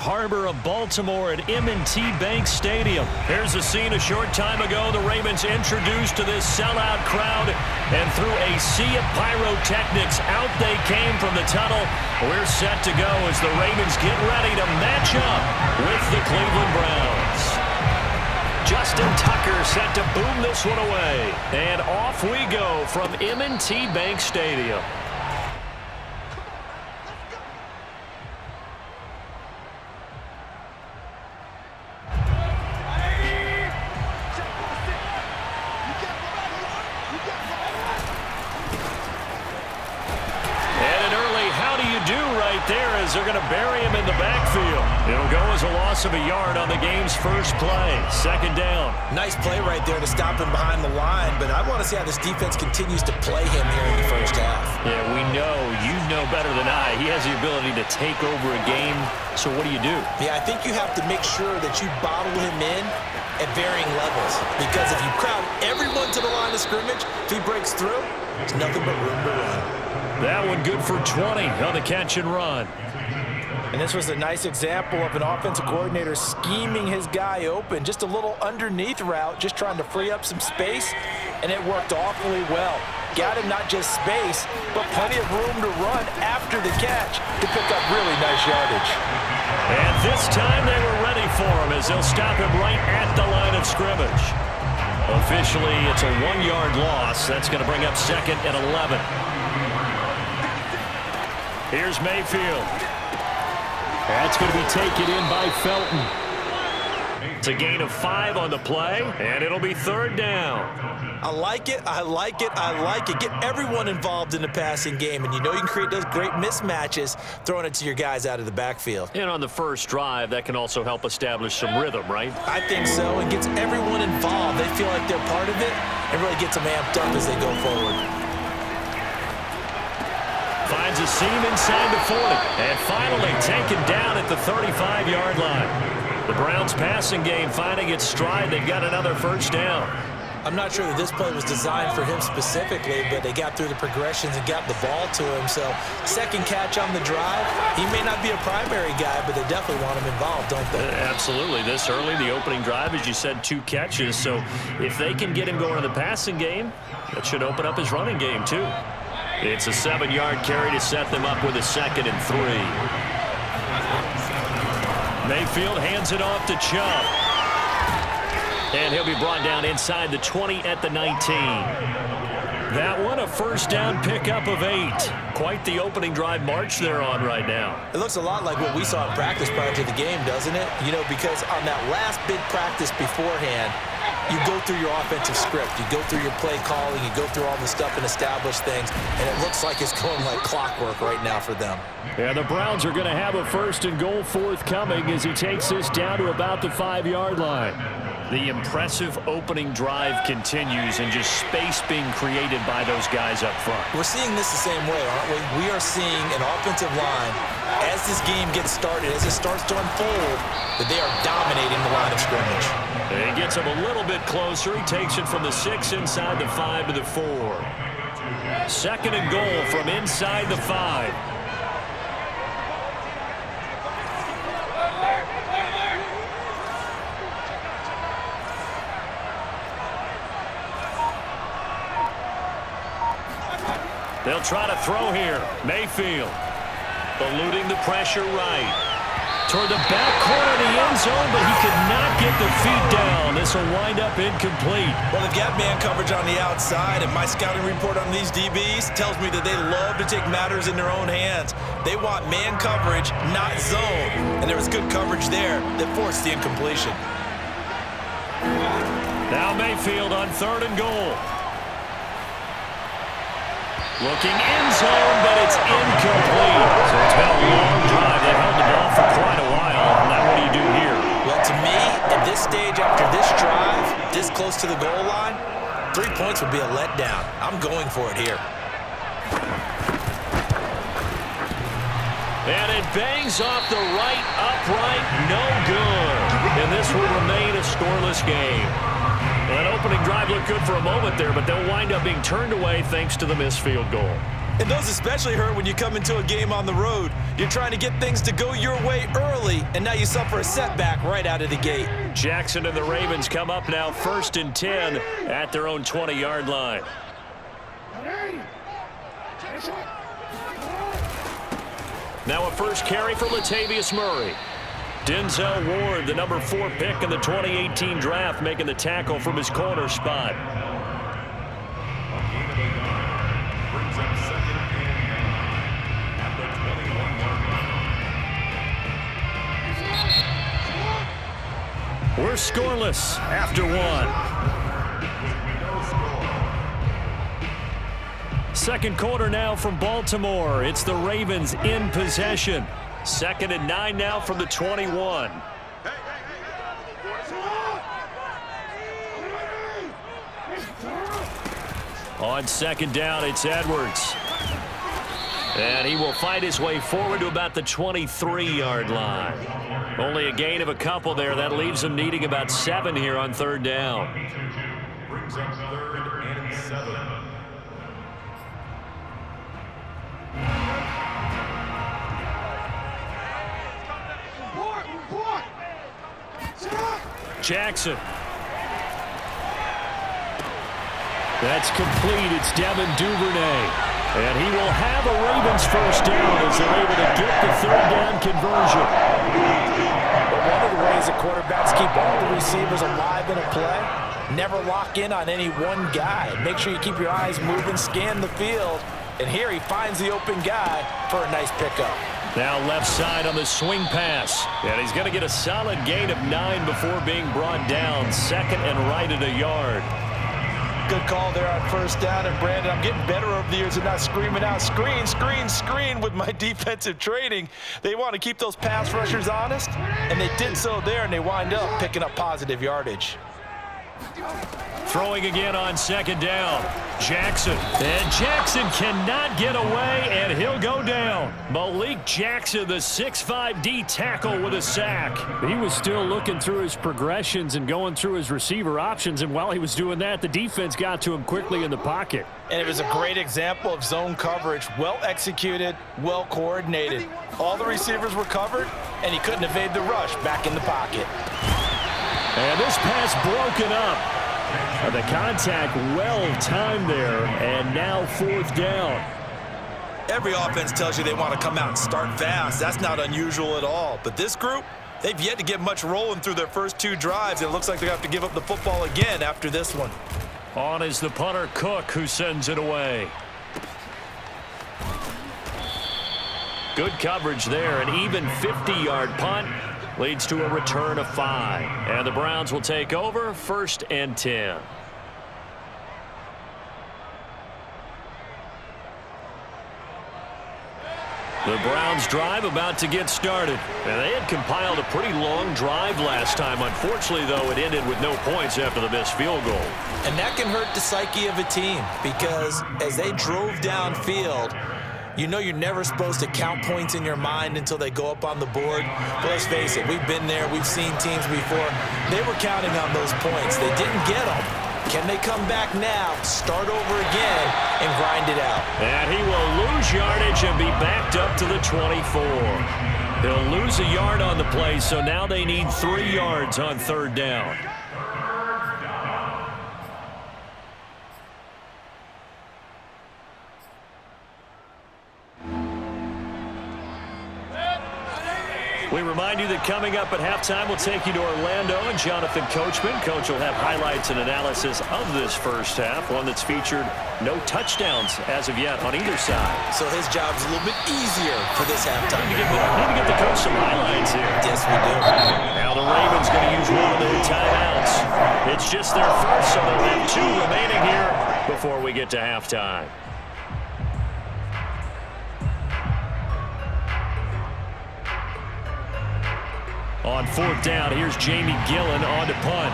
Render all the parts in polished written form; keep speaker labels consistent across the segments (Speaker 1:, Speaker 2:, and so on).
Speaker 1: harbor of Baltimore at M&T Bank Stadium. Here's a scene a short time ago. The Ravens introduced to this sellout crowd, and through a sea of pyrotechnics, out they came from the tunnel. We're set to go as the Ravens get ready to match up with the Cleveland Browns. Justin Tucker set to boom this one away. And off we go from M&T Bank Stadium. There as they're going to bury him in the backfield. It'll go as a loss of a yard on the game's first play. Second down.
Speaker 2: Nice play right there to stop him behind the line, but I want to see how this defense continues to play him here in the first half.
Speaker 1: Yeah, we know, you know better than I, he has the ability to take over a game. So what do you do?
Speaker 2: Yeah, I think you have to make sure that you bottle him in at varying levels, because if you crowd everyone to the line of scrimmage, if he breaks through, there's nothing but room to run.
Speaker 1: That one good for 20 on the catch and run.
Speaker 2: And this was a nice example of an offensive coordinator scheming his guy open. Just a little underneath route, just trying to free up some space, and it worked awfully well. Got him not just space, but plenty of room to run after the catch to pick up really nice yardage.
Speaker 1: And this time they were ready for him as they'll stop him right at the line of scrimmage. Officially, it's a 1-yard loss. That's going to bring up 2nd and 11. Here's Mayfield. That's going to be taken in by Felton. It's a gain of 5 on the play, and it'll be 3rd down.
Speaker 2: I like it, I like it, I like it. Get everyone involved in the passing game, and you know you can create those great mismatches throwing it to your guys out of the backfield.
Speaker 1: And on the first drive, that can also help establish some rhythm, right?
Speaker 2: I think so. It gets everyone involved. They feel like they're part of it, and really gets them amped up as they go forward.
Speaker 1: Finds a seam inside the 40. And finally taken down at the 35-yard line. The Browns passing game finding its stride. They've got another first down.
Speaker 2: I'm not sure that this play was designed for him specifically, but they got through the progressions and got the ball to him. So second catch on the drive. He may not be a primary guy, but they definitely want him involved, don't they?
Speaker 1: Absolutely. This early, the opening drive, as you said, 2 catches. So if they can get him going in the passing game, that should open up his running game too. It's a 7-yard carry to set them up with a 2nd and 3. Mayfield hands it off to Chubb. And he'll be brought down inside the 20 at the 19. That one a first down pickup of 8. Quite the opening drive march they're on right now.
Speaker 2: It looks a lot like what we saw in practice prior to the game, doesn't it? You know, because on that last big practice beforehand, you go through your offensive script. You go through your play calling. You go through all the stuff and establish things. And it looks like it's going like clockwork right now for them.
Speaker 1: Yeah, the Browns are going to have a 1st and goal forthcoming as he takes this down to about the 5-yard line. The impressive opening drive continues and just space being created by those guys up front.
Speaker 2: We're seeing this the same way, aren't we? We are seeing an offensive line, as this game gets started, as it starts to unfold, that they are dominating the line of scrimmage.
Speaker 1: He gets him a little bit closer. He takes it from the 6 inside the 5 to the 4. 2nd and goal from inside the 5. They'll try to throw here. Mayfield eluding the pressure right. Toward the back corner of the end zone, but he could not get the feet down. This will wind up incomplete.
Speaker 2: Well, they've got man coverage on the outside, and my scouting report on these DBs tells me that they love to take matters in their own hands. They want man coverage, not zone. And there was good coverage there that forced the incompletion.
Speaker 1: Now Mayfield on 3rd and goal. Looking end zone, but it's incomplete. So it's been a long drive. They held the ball for quite a while. Now what do you do here?
Speaker 2: Well, to me, at this stage after this drive, this close to the goal line, 3 points would be a letdown. I'm going for it here.
Speaker 1: And it bangs off the right upright. No good. And this will remain a scoreless game. Well, that opening drive looked good for a moment there, but they'll wind up being turned away thanks to the missed field goal.
Speaker 2: And those especially hurt when you come into a game on the road. You're trying to get things to go your way early, and now you suffer a setback right out of the gate.
Speaker 1: Jackson and the Ravens come up now 1st and 10 at their own 20-yard line. Now a first carry for Latavius Murray. Denzel Ward, the number 4 pick in the 2018 draft, making the tackle from his corner spot. We're scoreless after 1. Second quarter now from Baltimore. It's the Ravens in possession. 2nd and 9 now from the 21. On 2nd down, it's Edwards. And he will fight his way forward to about the 23-yard line. Only a gain of a couple there. That leaves him needing about 7 here on 3rd down.
Speaker 3: Brings up 3rd and 7.
Speaker 1: Jackson. That's complete. It's Devin Duvernay. And he will have a Ravens first down as they're able to get the 3rd down conversion.
Speaker 2: One of the ways that quarterbacks keep all the receivers alive in a play, never lock in on any one guy. Make sure you keep your eyes moving, scan the field. And here he finds the open guy for a nice pickup.
Speaker 1: Now left side on the swing pass. And he's going to get a solid gain of 9 before being brought down. 2nd and right at a yard.
Speaker 2: Good call there on 1st down. And Brandon, I'm getting better over the years and not screaming out, screen, screen, screen with my defensive training. They want to keep those pass rushers honest, and they did so there, and they wind up picking up positive yardage.
Speaker 1: Throwing again on 2nd down. Jackson. And Jackson cannot get away, and he'll go down. Malik Jackson, the 6'5" D tackle with a sack. He was still looking through his progressions and going through his receiver options, and while he was doing that, the defense got to him quickly in the pocket.
Speaker 2: And it was a great example of zone coverage. Well executed, well coordinated. All the receivers were covered, and he couldn't evade the rush back in the pocket.
Speaker 1: And this pass broken up. The contact well timed there, and now 4th down.
Speaker 2: Every offense tells you they want to come out and start fast. That's not unusual at all. But this group, they've yet to get much rolling through their first 2 drives. It looks like they're going to have to give up the football again after this one.
Speaker 1: On is the punter, Cook, who sends it away. Good coverage there, an even 50-yard punt. Leads to a return of 5. And the Browns will take over 1st and 10. The Browns drive about to get started. And they had compiled a pretty long drive last time. Unfortunately, though, it ended with no points after the missed field goal.
Speaker 2: And that can hurt the psyche of a team because as they drove downfield, you know you're never supposed to count points in your mind until they go up on the board. But let's face it, we've been there. We've seen teams before. They were counting on those points. They didn't get them. Can they come back now, start over again, and grind it out?
Speaker 1: And he will lose yardage and be backed up to the 24. He'll lose a yard on the play, so now they need 3 yards on 3rd down. We remind you that coming up at halftime, we'll take you to Orlando and Jonathan Coachman. Coach will have highlights and analysis of this first half, one that's featured no touchdowns as of yet on either side.
Speaker 2: So his job's a little bit easier for this halftime.
Speaker 1: Need to get the coach some highlights here.
Speaker 2: Yes, we do.
Speaker 1: Now the Ravens going to use one of their timeouts. It's just their first, so they'll have 2 remaining here before we get to halftime. On 4th down, here's Jamie Gillen on to punt.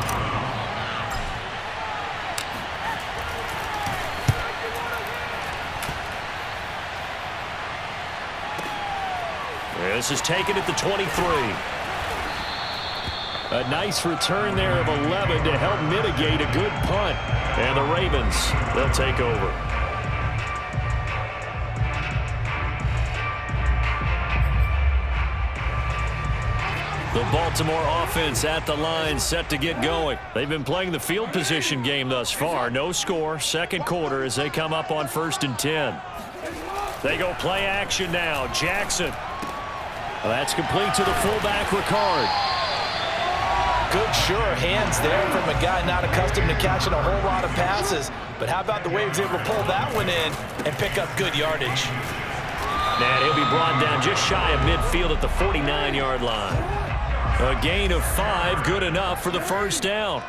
Speaker 1: This is taken at the 23. A nice return there of 11 to help mitigate a good punt. And the Ravens, they'll take over.
Speaker 3: 2nd
Speaker 1: The Baltimore offense at the line, set to get going. They've been playing the field position game thus far. No score, second quarter as they come up on 1st and 10. They go play action now. Jackson. That's complete to the fullback, Ricard.
Speaker 2: Good, sure hands there from a guy not accustomed to catching a whole lot of passes. But how about the way he was able to pull that one in and pick up good yardage?
Speaker 1: And he'll be brought down just shy of midfield at the 49-yard line. A gain of 5, good enough for the first down.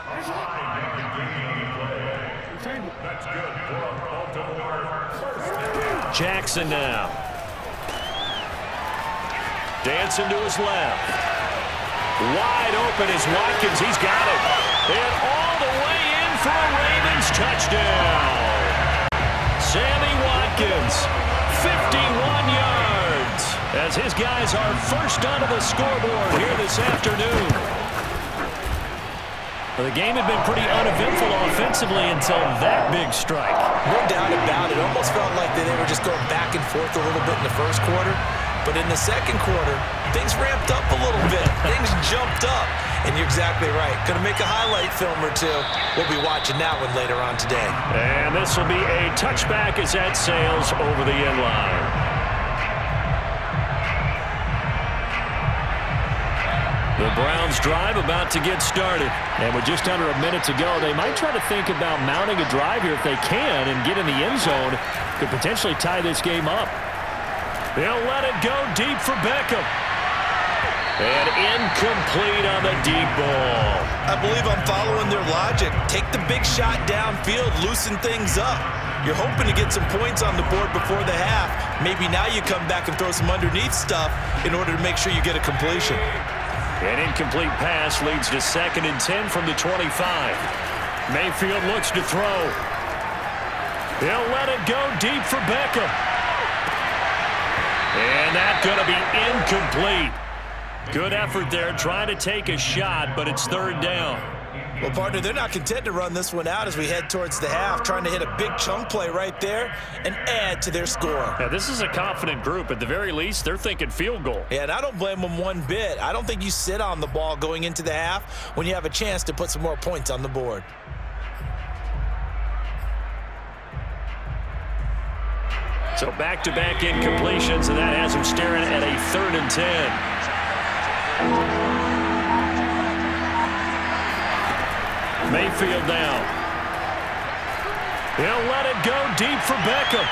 Speaker 1: Jackson now. Dancing to his left. Wide open is Watkins. He's got it. And all the way in for a Ravens touchdown. Sammy Watkins, 51 yards, as his guys are first onto the scoreboard here this afternoon. The game had been pretty uneventful offensively until that big strike.
Speaker 2: No doubt about it. Almost felt like they were just going back and forth a little bit in the first quarter. But in the second quarter, things ramped up a little bit. Things jumped up. And you're exactly right. Going to make a highlight film or two. We'll be watching that one later on today.
Speaker 1: And this will be a touchback as that sails over the end line. The Browns drive about to get started. And with just under a minute to go, they might try to think about mounting a drive here if they can and get in the end zone. Could potentially tie this game up. They'll let it go deep for Beckham. And incomplete on the deep ball.
Speaker 2: I believe I'm following their logic. Take the big shot downfield, loosen things up. You're hoping to get some points on the board before the half. Maybe now you come back and throw some underneath stuff in order to make sure you get a completion.
Speaker 1: An incomplete pass leads to 2nd and 10 from the 25. Mayfield looks to throw. He'll let it go deep for Beckham. And that's going to be incomplete. Good effort there trying to take a shot, but it's 3rd down.
Speaker 2: Well, partner, they're not content to run this one out as we head towards the half, trying to hit a big chunk play right there and add to their score.
Speaker 1: Yeah, this is a confident group. At the very least, they're thinking field goal.
Speaker 2: Yeah, and I don't blame them one bit. I don't think you sit on the ball going into the half when you have a chance to put some more points on the board.
Speaker 1: So back-to-back incompletions, and that has them staring at a 3rd and 10. Mayfield now. He'll let it go deep for Beckham.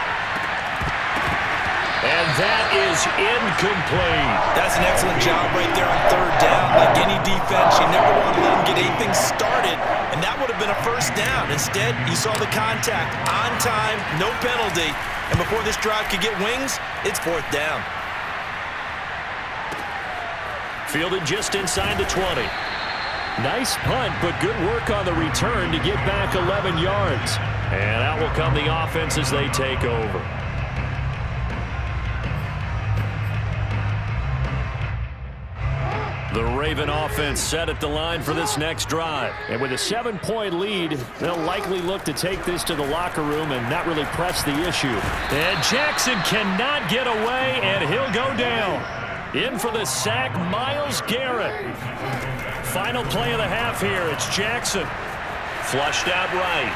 Speaker 1: And that is incomplete.
Speaker 2: That's an excellent job right there on 3rd down. Like any defense, you never want to let them get anything started, and that would have been a first down. Instead, you saw the contact on time, no penalty, and before this drive could get wings, it's 4th down.
Speaker 1: Fielded just inside the 20. Nice punt, but good work on the return to get back 11 yards. And out will come the offense as they take over. The Raven offense set at the line for this next drive. And with a 7-point lead, they'll likely look to take this to the locker room and not really press the issue. And Jackson cannot get away, and he'll go down. In for the sack, Myles Garrett. Final play of the half here. It's Jackson. Flushed out right.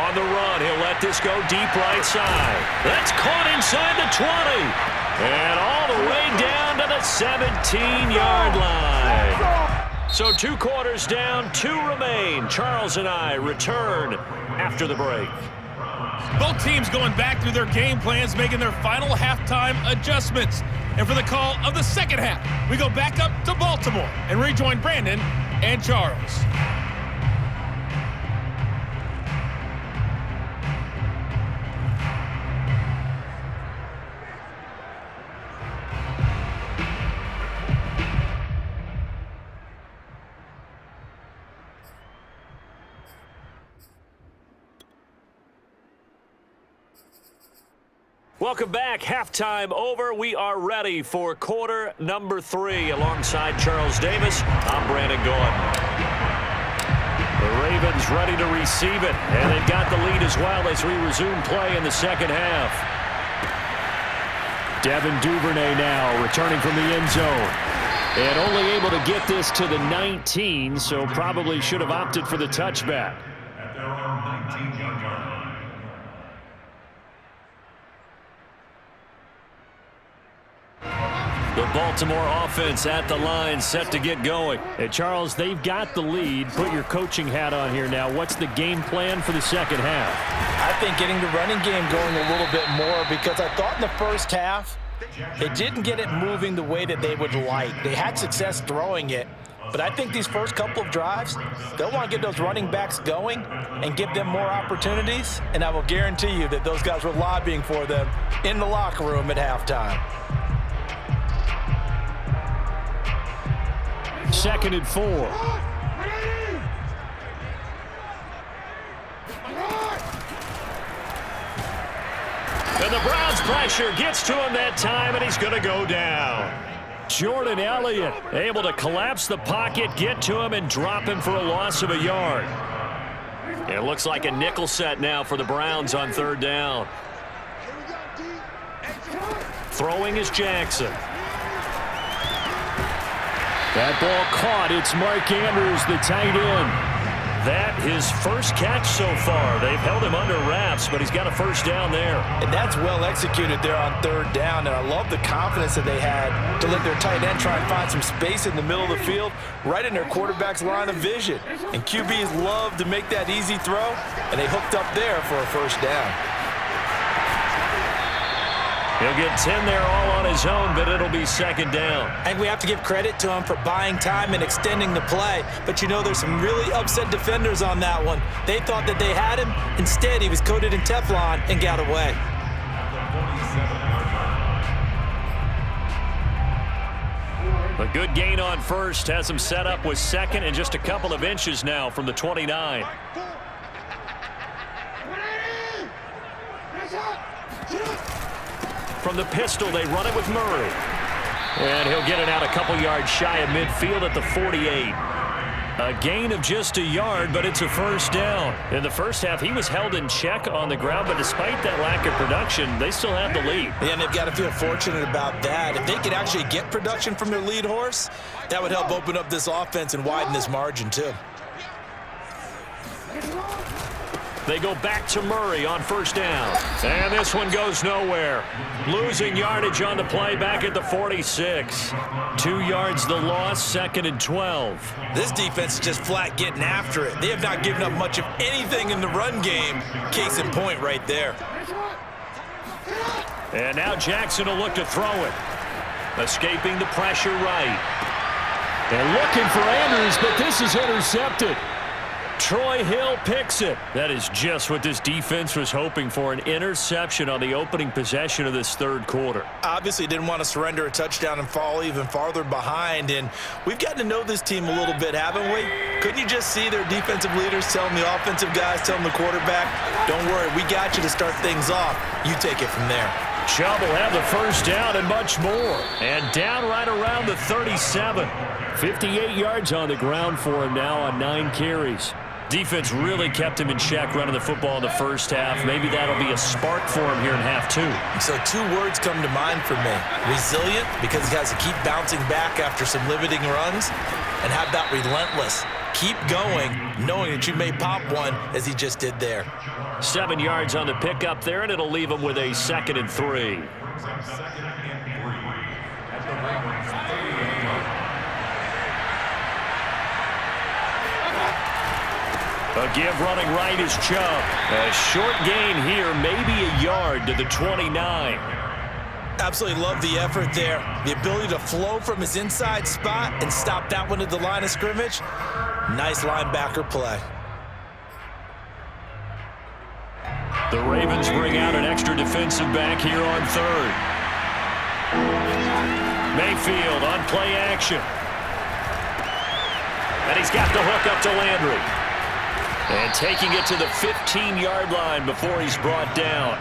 Speaker 1: On the run, he'll let this go deep right side. That's caught inside the 20. And all the way down to the 17-yard line. So 2 quarters down, 2 remain. Charles and I return after the break.
Speaker 4: Both teams going back through their game plans, making their final halftime adjustments. And for the call of the second half, we go back up to Baltimore and rejoin Brandon and Charles.
Speaker 1: Welcome back. Halftime over. We are ready for quarter number 3. Alongside Charles Davis, I'm Brandon Gordon. The Ravens ready to receive it, and they've got the lead as well as we resume play in the second half. Devin Duvernay now returning from the end zone. And only able to get this to the 19, so probably should have opted for the touchback.
Speaker 3: At their own 19-yard line.
Speaker 1: The Baltimore offense at the line, set to get going. And Charles, they've got the lead. Put your coaching hat on here now. What's the game plan for the second half?
Speaker 2: I think getting the running game going a little bit more, because I thought in the first half they didn't get it moving the way that they would like. They had success throwing it, but I think these first couple of drives, they'll want to get those running backs going and give them more opportunities, and I will guarantee you that those guys were lobbying for them in the locker room at halftime.
Speaker 1: 2nd and 4. And the Browns pressure gets to him that time, and he's going to go down. Jordan Elliott able to collapse the pocket, get to him, and drop him for a loss of a yard. It looks like a nickel set now for the Browns on 3rd down. Throwing is Jackson. That ball caught. It's Mark Andrews, the tight end. That his first catch so far. They've held him under wraps, but he's got a first down there.
Speaker 2: And that's well executed there on 3rd down, and I love the confidence that they had to let their tight end try and find some space in the middle of the field, right in their quarterback's line of vision. And QBs love to make that easy throw, and they hooked up there for a first down.
Speaker 1: He'll get 10 there all on his own, but it'll be 2nd down.
Speaker 2: I think we have to give credit to him for buying time and extending the play. But, you know, there's some really upset defenders on that one. They thought that they had him. Instead, he was coated in Teflon and got away.
Speaker 1: A good gain on first has him set up with 2nd and just a couple of inches now from the 29. From the pistol, they run it with Murray. And he'll get it out a couple yards shy of midfield at the 48. A gain of just a yard, but it's a first down. In the first half, he was held in check on the ground, but despite that lack of production, they still have the lead.
Speaker 2: Yeah, and they've got to feel fortunate about that. If they could actually get production from their lead horse, that would help open up this offense and widen this margin, too.
Speaker 1: They go back to Murray on first down. And this one goes nowhere. Losing yardage on the play back at the 46. 2 yards the loss, 2nd and 12.
Speaker 2: This defense is just flat getting after it. They have not given up much of anything in the run game. Case in point right there.
Speaker 1: And now Jackson will look to throw it. Escaping the pressure right. And looking for Andrews, but this is intercepted. Troy Hill picks it. That is just what this defense was hoping for, an interception on the opening possession of this 3rd quarter.
Speaker 2: Obviously didn't want to surrender a touchdown and fall even farther behind, and we've gotten to know this team a little bit, haven't we? Couldn't you just see their defensive leaders telling the offensive guys, telling the quarterback, don't worry, we got you to start things off. You take it from there.
Speaker 1: Chubb will have the first down and much more. And down right around the 37. 58 yards on the ground for him now on 9 carries. Defense really kept him in check running the football in the first half. Maybe that'll be a spark for him here in half 2.
Speaker 2: So 2 words come to mind for me. Resilient, because he has to keep bouncing back after some limiting runs. And how about relentless? Keep going, knowing that you may pop one as he just did there.
Speaker 1: 7 yards on the pickup there, and it'll leave him with a 2nd and 3. A give running right is Chubb. A short gain here, maybe a yard to the 29.
Speaker 2: Absolutely love the effort there. The ability to flow from his inside spot and stop that one at the line of scrimmage. Nice linebacker play.
Speaker 1: The Ravens bring out an extra defensive back here on 3rd. Mayfield on play action. And he's got the hook up to Landry. And taking it to the 15-yard line before he's brought down.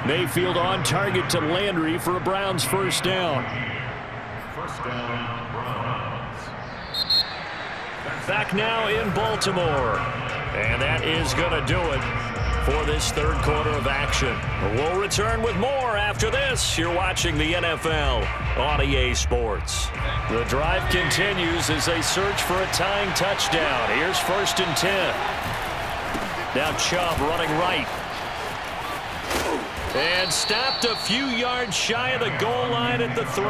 Speaker 1: Mayfield on target to Landry for a Browns first down.
Speaker 3: First down, Browns.
Speaker 1: Back now in Baltimore. And that is going to do it for this third quarter of action. We'll return with more after this. You're watching the NFL on EA Sports. The drive continues as they search for a tying touchdown. Here's 1st and 10. Now Chubb running right. And stopped a few yards shy of the goal line at the 3.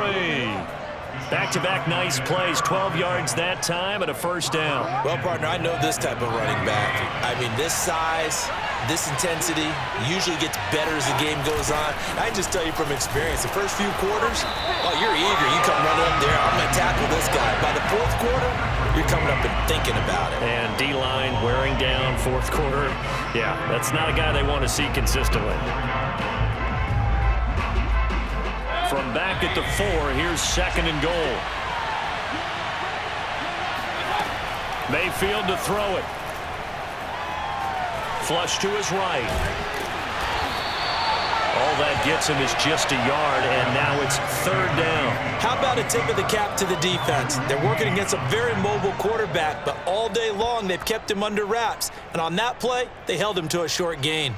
Speaker 1: Back-to-back nice plays, 12 yards that time and a 1st down.
Speaker 2: Well, partner, I know this type of running back. I mean, this size, this intensity usually gets better as the game goes on. I just tell you from experience, the first few quarters, oh, you're eager. You come running up there, I'm going to tackle this guy. By the 4th quarter, you're coming up and thinking about it.
Speaker 1: And D-line wearing down 4th quarter. Yeah, that's not a guy they want to see consistently. From back at the 4, here's 2nd and goal. Mayfield to throw it. Flush to his right. All that gets him is just a yard, and now it's 3rd down.
Speaker 2: How about a tip of the cap to the defense? They're working against a very mobile quarterback, but all day long they've kept him under wraps. And on that play, they held him to a short gain.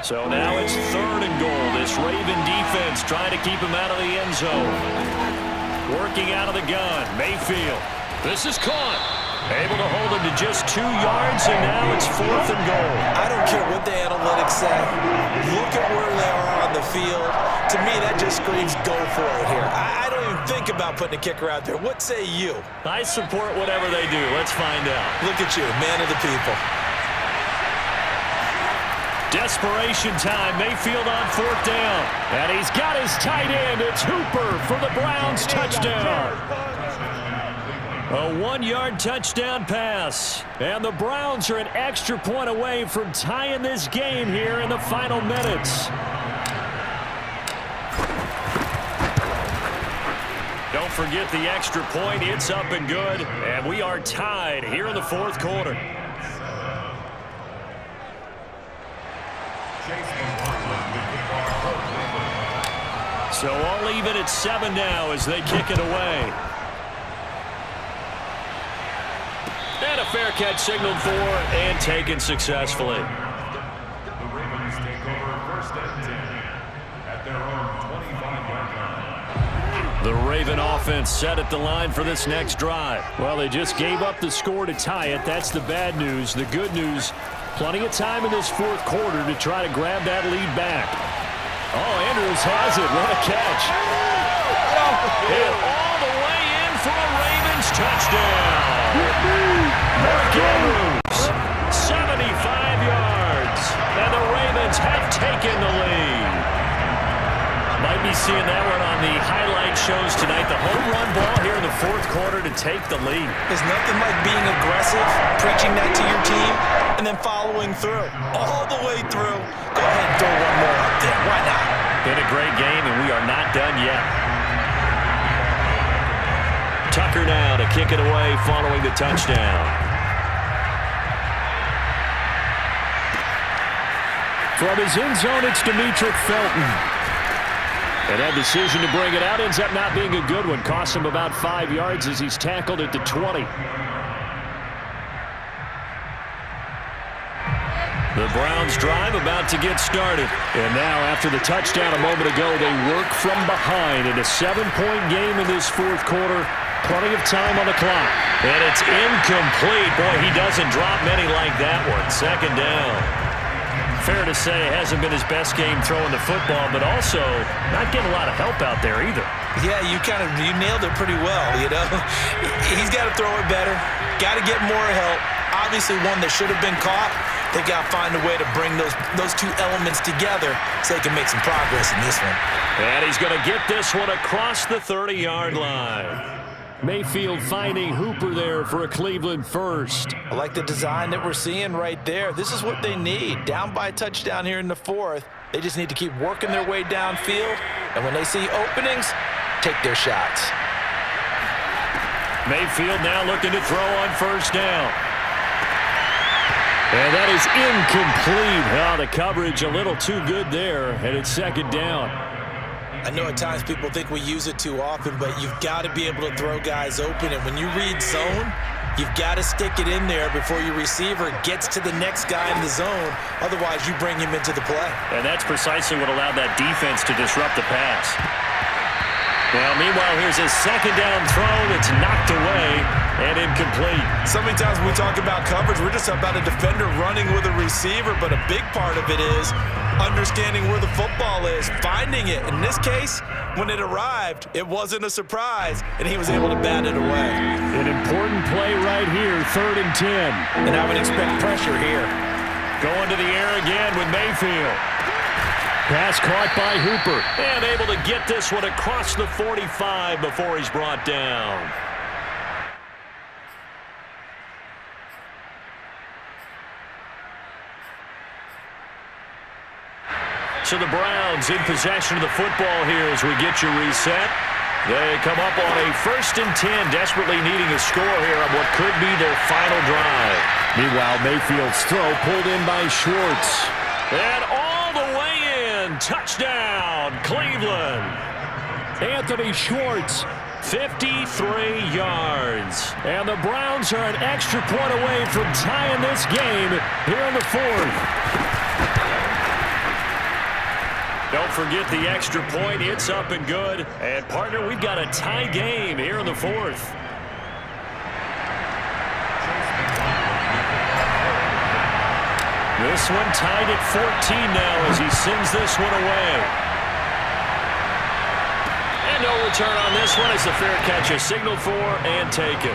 Speaker 1: So now it's 3rd and goal. This Raven defense trying to keep him out of the end zone. Working out of the gun. Mayfield. This is caught. Able to hold him to just 2 yards, and now it's 4th and goal.
Speaker 2: I don't care what the analytics say. Look at where they are on the field. To me, that just screams go for it here. I don't even think about putting a kicker out there. What say you?
Speaker 1: I support whatever they do. Let's find out.
Speaker 2: Look at you, man of the people.
Speaker 1: Desperation time. Mayfield on 4th down. And he's got his tight end. It's Hooper for the Browns touchdown. A 1-yard touchdown pass. And the Browns are an extra point away from tying this game here in the final minutes. Don't forget the extra point. It's up and good. And we are tied here in the 4th quarter. So all even at 7 now as they kick it away. And a fair catch signaled for and taken successfully.
Speaker 3: The Ravens take over 1st and 10 at their own 25-yard line.
Speaker 1: The Raven offense set at the line for this next drive. Well, they just gave up the score to tie it. That's the bad news. The good news, plenty of time in this 4th quarter to try to grab that lead back. Oh, Andrews has it. What a catch. And all the way in for a Ravens touchdown. Mark Andrews, 75 yards. And the Ravens have taken the lead. Might be seeing that one on the highlight shows tonight. The home run ball here in the 4th quarter to take the lead.
Speaker 2: There's nothing like being aggressive, preaching that to your team, and then following through. All the way through. Go ahead and throw one more up there. Why not?
Speaker 1: Been a great game, and we are not done yet. Tucker now to kick it away following the touchdown. From his end zone, it's Demetric Felton. And that decision to bring it out ends up not being a good one. Costs him about 5 yards as he's tackled at the 20. The Browns drive about to get started. And now after the touchdown a moment ago, they work from behind in a 7-point game in this 4th quarter. Plenty of time on the clock. And it's incomplete. Boy, he doesn't drop many like that one. 2nd down. Fair to say it hasn't been his best game throwing the football, but also not getting a lot of help out there either.
Speaker 2: Yeah, you nailed it pretty well, you know. He's got to throw it better. Got to get more help. Obviously one that should have been caught. They got to find a way to bring those two elements together so they can make some progress in this one.
Speaker 1: And he's going to get this one across the 30-yard line. Mayfield finding Hooper there for a Cleveland first.
Speaker 2: I like the design that we're seeing right there. This is what they need. Down by a touchdown here in the 4th. They just need to keep working their way downfield. And when they see openings, take their shots.
Speaker 1: Mayfield now looking to throw on 1st down. And that is incomplete. Oh, the coverage a little too good there. And it's 2nd down.
Speaker 2: I know at times people think we use it too often, but you've got to be able to throw guys open. And when you read zone, You've got to stick it in there before your receiver gets to the next guy in the zone. Otherwise, you bring him into the play.
Speaker 1: And that's precisely what allowed that defense to disrupt the pass. Now, meanwhile, here's a second down throw that's knocked away and incomplete.
Speaker 2: So many times when we talk about coverage, we're just about a defender running with a receiver, but a big part of it is understanding where the football is, finding it. In this case, when it arrived, it wasn't a surprise, and he was able to bat it away.
Speaker 1: An important play right here, 3rd and 10.
Speaker 2: And I would expect pressure here.
Speaker 1: Going to the air again with Mayfield. Pass caught by Hooper. And able to get this one across the 45 before he's brought down. So the Browns in possession of the football here as we get you reset. They come up on a 1st and 10, desperately needing a score here on what could be their final drive. Meanwhile, Mayfield's throw pulled in by Schwartz. And all the way in. Touchdown, Cleveland. Anthony Schwartz, 53 yards. And the Browns are an extra point away from tying this game here in the 4th. Don't forget the extra point. It's up and good. And, partner, we've got a tie game here in the 4th. This one tied at 14 now as he sends this one away. And no return on this one as the fair catch is signaled for and taken.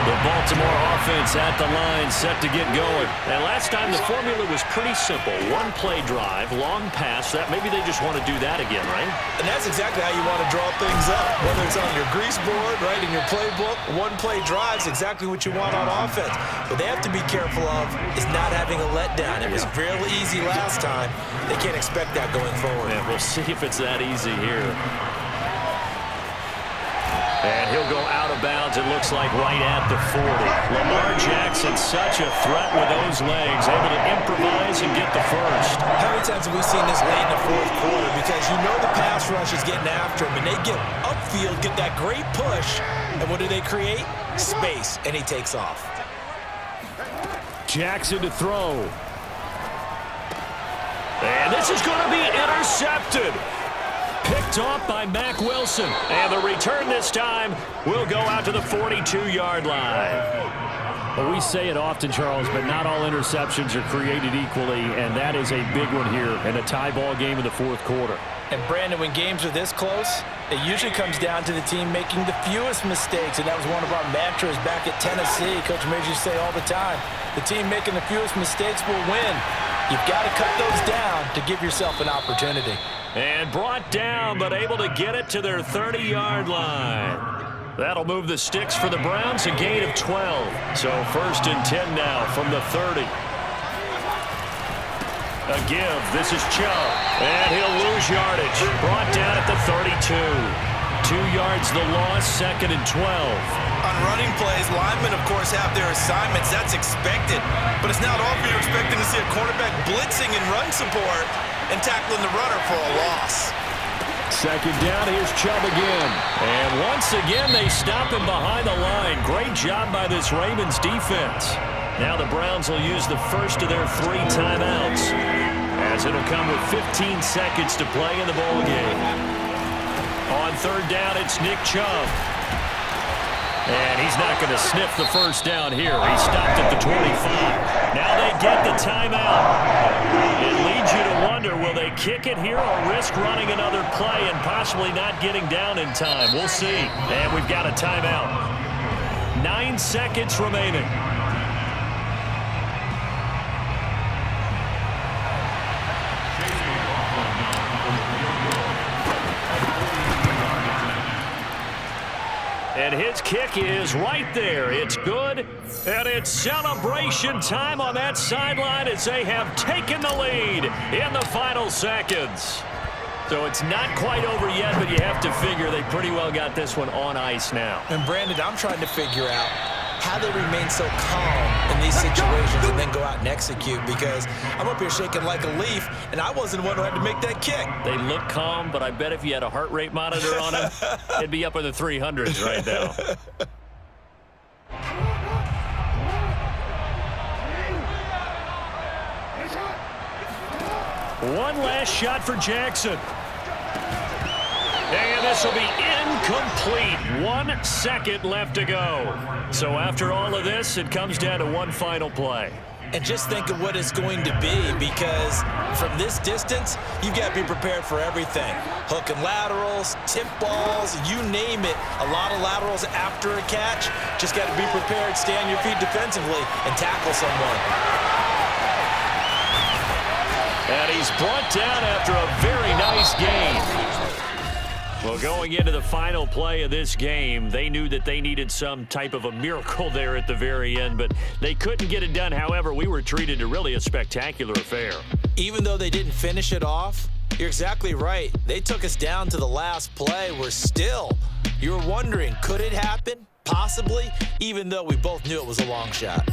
Speaker 1: The Baltimore offense at the line, set to get going. And last time the formula was pretty simple. One play drive, long pass. That maybe they just want to do that again, right?
Speaker 2: And that's exactly how you want to draw things up. Whether it's on your grease board, right, in your playbook, one play drive is exactly what you want on offense. What they have to be careful of is not having a letdown. It was real easy last time. They can't expect that going forward.
Speaker 1: And we'll see if it's that easy here. And he'll go out of bounds, it looks like, right at the 40. Lamar Jackson, such a threat with those legs, able to improvise and get the first.
Speaker 2: How many times have we seen this late in the 4th quarter? Because you know the pass rush is getting after him, and they get upfield, get that great push, and what do they create? Space, and he takes off.
Speaker 1: Jackson to throw. And this is going to be intercepted. Picked off by Mack Wilson. And the return this time will go out to the 42-yard line. Well, we say it often, Charles, but not all interceptions are created equally, and that is a big one here in a tie ball game in the 4th quarter.
Speaker 2: And, Brandon, when games are this close, it usually comes down to the team making the fewest mistakes, and that was one of our mantras back at Tennessee. Coach Major used to say all the time, the team making the fewest mistakes will win. You've got to cut those down to give yourself an opportunity.
Speaker 1: And brought down, but able to get it to their 30-yard line. That'll move the sticks for the Browns, a gain of 12. So 1st and 10 now from the 30. A give. This is Chubb. And he'll lose yardage. Brought down at the 32. 2 yards the loss, 2nd and 12.
Speaker 2: On running plays, linemen, of course, have their assignments. That's expected. But it's not often you're expecting to see a quarterback blitzing and run support and tackling the runner for a loss.
Speaker 1: 2nd down, here's Chubb again. And once again, they stop him behind the line. Great job by this Ravens defense. Now the Browns will use the first of their 3 timeouts, as it'll come with 15 seconds to play in the ballgame. On 3rd down, it's Nick Chubb. And he's not going to sniff the first down here. He stopped at the 25. Now they get the timeout. It leads you to wonder, will they kick it here or risk running another play and possibly not getting down in time? We'll see. And we've got a timeout. 9 seconds remaining. And his kick is right there. It's good. And it's celebration time on that sideline as they have taken the lead in the final seconds. So it's not quite over yet, but you have to figure they pretty well got this one on ice now.
Speaker 2: And, Brandon, I'm trying to figure out, how they remain so calm in these situations and then go out and execute, because I'm up here shaking like a leaf, and I wasn't the one who had to make that kick.
Speaker 1: They look calm, but I bet if you had a heart rate monitor on him, it'd be up in the 300s right now. One last shot for Jackson. And this will be incomplete. 1 second left to go. So after all of this, it comes down to one final play.
Speaker 2: And just think of what it's going to be, because from this distance, you've got to be prepared for everything. Hook and laterals, tip balls, you name it. A lot of laterals after a catch. Just got to be prepared, stay on your feet defensively, and tackle someone.
Speaker 1: And he's brought down after a very nice game. Well, going into the final play of this game, they knew that they needed some type of a miracle there at the very end, but they couldn't get it done. However, we were treated to really a spectacular affair.
Speaker 2: Even though they didn't finish it off, you're exactly right. They took us down to the last play. We're still, you're wondering, could it happen? Possibly, even though we both knew it was a long shot.